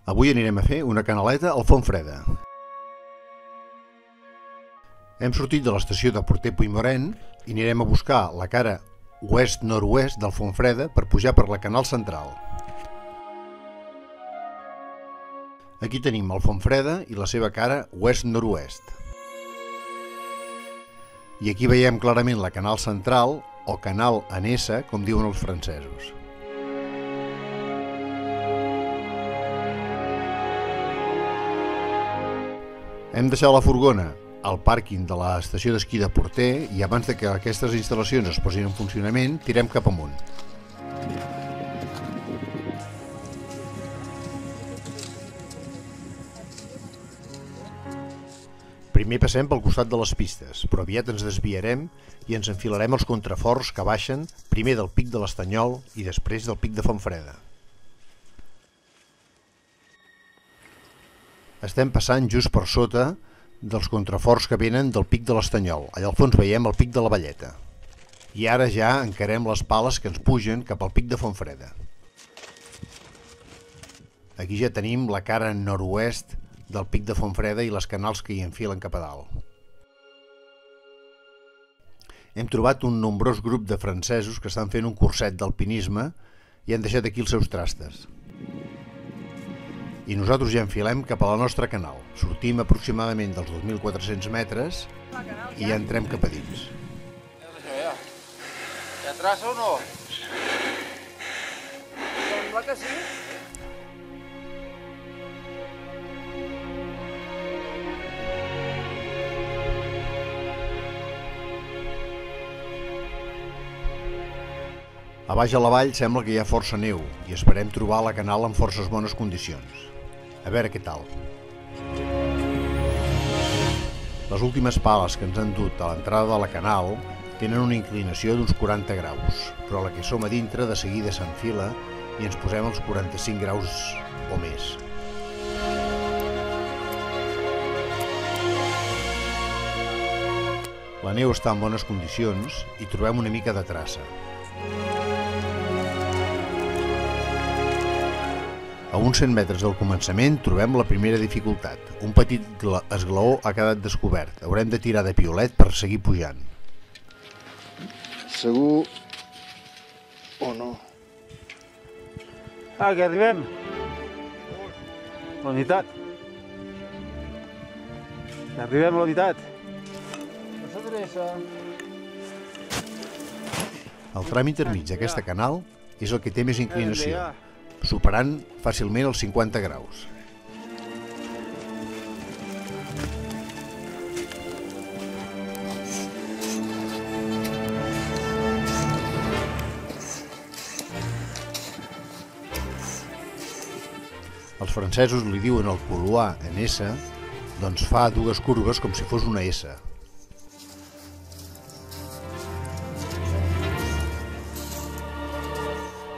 Avui anirem a fer una canaleta al Fontfreda. Hem sortit de l'estació de Porter Puigmoren i anirem a buscar la cara oest-nord-oest del Fontfreda per pujar per la Canal Central. Aquí tenim el Fontfreda i la seva cara oest-nord-oest. I aquí veiem clarament la Canal Central, o Canal en S, com diuen els francesos. Hem deixat la furgona al pàrquing de l'estació d'esquí de Porter i abans que aquestes instal·lacions es posin en funcionament, tirem cap amunt. Primer passem pel costat de les pistes, però aviat ens desviarem i ens enfilarem als contraforts que baixen primer del Pic de l'Estanyol i després del Pic de Fontfreda. Estem passant just per sota dels contraforts que venen del Pic de l'Estanyol. Allà al fons veiem el Pic de la Valleta. I ara ja encarem les pales que ens pugen cap al Pic de Fontfreda. Aquí ja tenim la cara nord-oest del Pic de Fontfreda i les canals que hi enfilen cap a dalt. Hem trobat un nombrós grup de francesos que estan fent un curset d'alpinisme i han deixat aquí els seus trastes. I nosaltres ja enfilem cap a la nostra canal. Sortim aproximadament dels 2.400 metres i ja entrem cap a dins. ¿Te atrasa o no? Sembla que sí. A baix a la vall sembla que hi ha força neu i esperem trobar la canal en forces bones condicions. A veure què tal. Les últimes pales que ens han dut a l'entrada de la canal tenen una inclinació d'uns 40 graus, però la que som a dintre de seguida s'enfila i ens posem als 45 graus o més. La neu està en bones condicions i trobem una mica de traça. A uns 100 metres del començament trobem la primera dificultat. Un petit esglaó ha quedat descobert. Haurem de tirar de piolet per seguir pujant. Segur o no? Que arribem. La unitat. Arribem a la unitat. No s'adreça. El tram intermig d'aquesta canal és el que té més inclinació, superant fàcilment els 50 graus. Els francesos li diuen el couloir en S, doncs fa dues curves com si fos una S.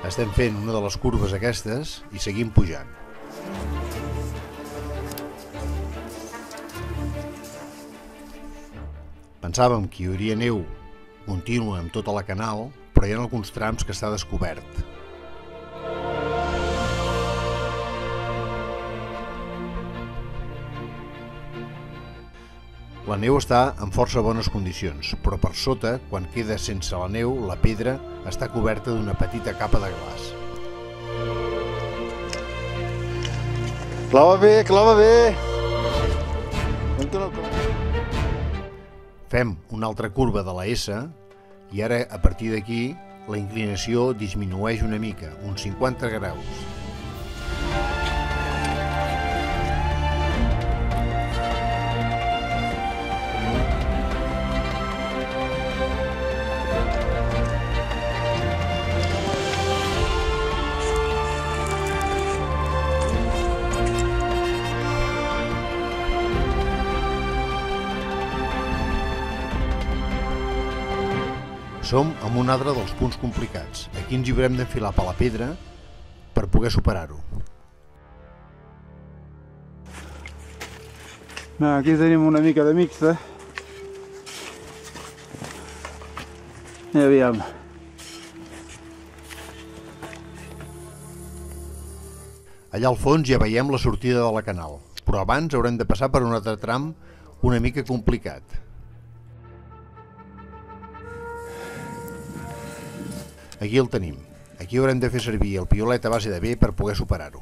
Estem fent una de les curves aquestes i seguim pujant. Pensàvem que hi hauria neu contínua amb tota la canal, però hi ha alguns trams que està descobert. La neu està en força bones condicions, però per sota, quan queda sense la neu, la pedra està coberta d'una petita capa de glaç. Clava bé, clava bé! Fem una altra curva de la S i ara, a partir d'aquí, la inclinació disminueix una mica, uns 50 graus. Som en un altre dels punts complicats. Aquí ens hi haurem d'enfilar per la pedra per poder superar-ho. Aquí tenim una mica de mixta. I aviam. Allà al fons ja veiem la sortida de la canal, però abans haurem de passar per un altre tram una mica complicat. Aquí el tenim. Aquí haurem de fer servir el piolet a base de B per poder superar-ho.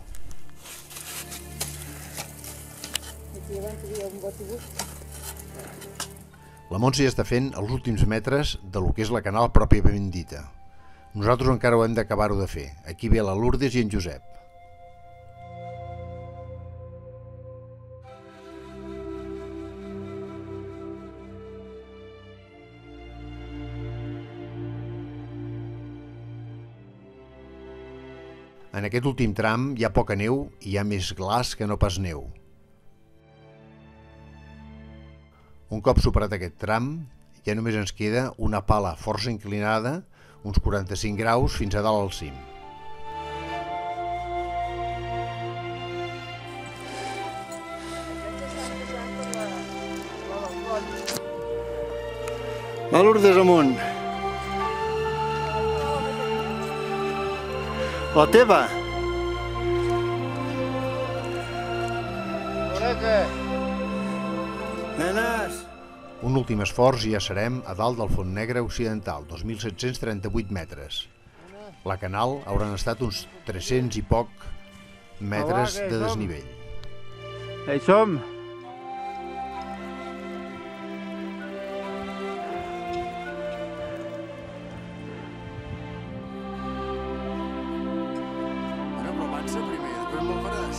La Montse ja està fent els últims metres de lo que és la canal pròpiament dita. Nosaltres encara ho hem d'acabar-ho de fer. Aquí ve la Lourdes i en Josep. En aquest últim tram hi ha poca neu i hi ha més glaç que no pas neu. Un cop superat aquest tram, ja només ens queda una pala força inclinada, uns 45 graus fins a dalt al cim. La Lourdes amunt. La teva. Nenes. Un últim esforç i ja serem a dalt del Font Negre Occidental, 2.738 metres. La canal hauran estat uns 300 i poc metres de desnivell. Ja hi som. Bueno, però avança primer, després me'l faràs.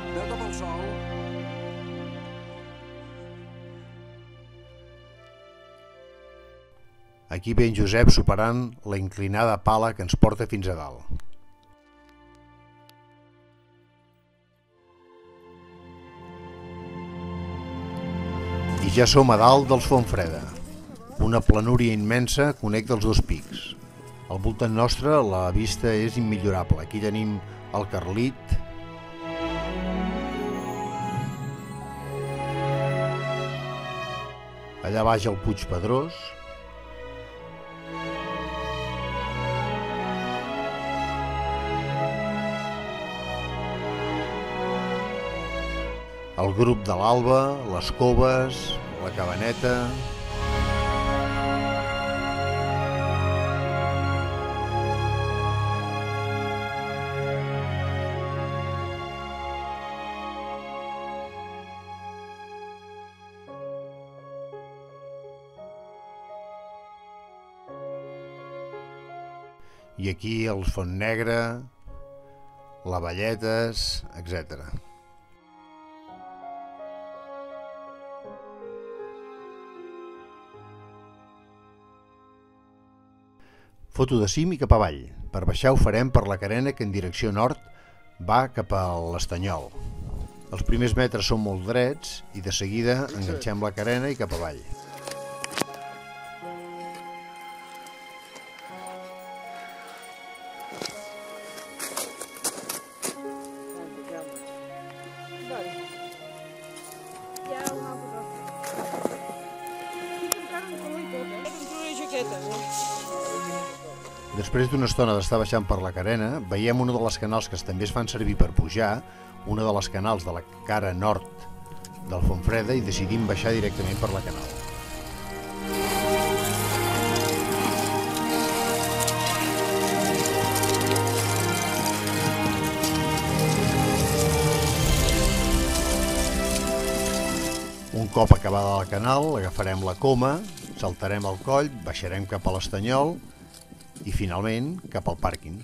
Veu cap al sol. Aquí ve en Josep superant la inclinada pala que ens porta fins a dalt. I ja som a dalt dels Fontfreda. Una planúria immensa connecta els dos pics. Al voltant nostre la vista és immillorable. Aquí tenim el Carlit, allà baix el Puig Pedrós, el grup de l'Alba, les Coves, la Cabaneta. I aquí el Font Negre, la Valletes, etc. Foto de cim i cap avall. Per baixar ho farem per la carena que en direcció nord va cap a l'Estanyol. Els primers metres són molt drets i de seguida enganxem la carena i cap avall. Després d'una estona d'estar baixant per la carena, veiem una de les canals que també es fan servir per pujar, una de les canals de la cara nord del Fontfreda, i decidim baixar directament per la canal. Un cop acabada la canal, agafarem la coma, saltarem el coll, baixarem cap a l'Estanyol i finalment cap al pàrquing.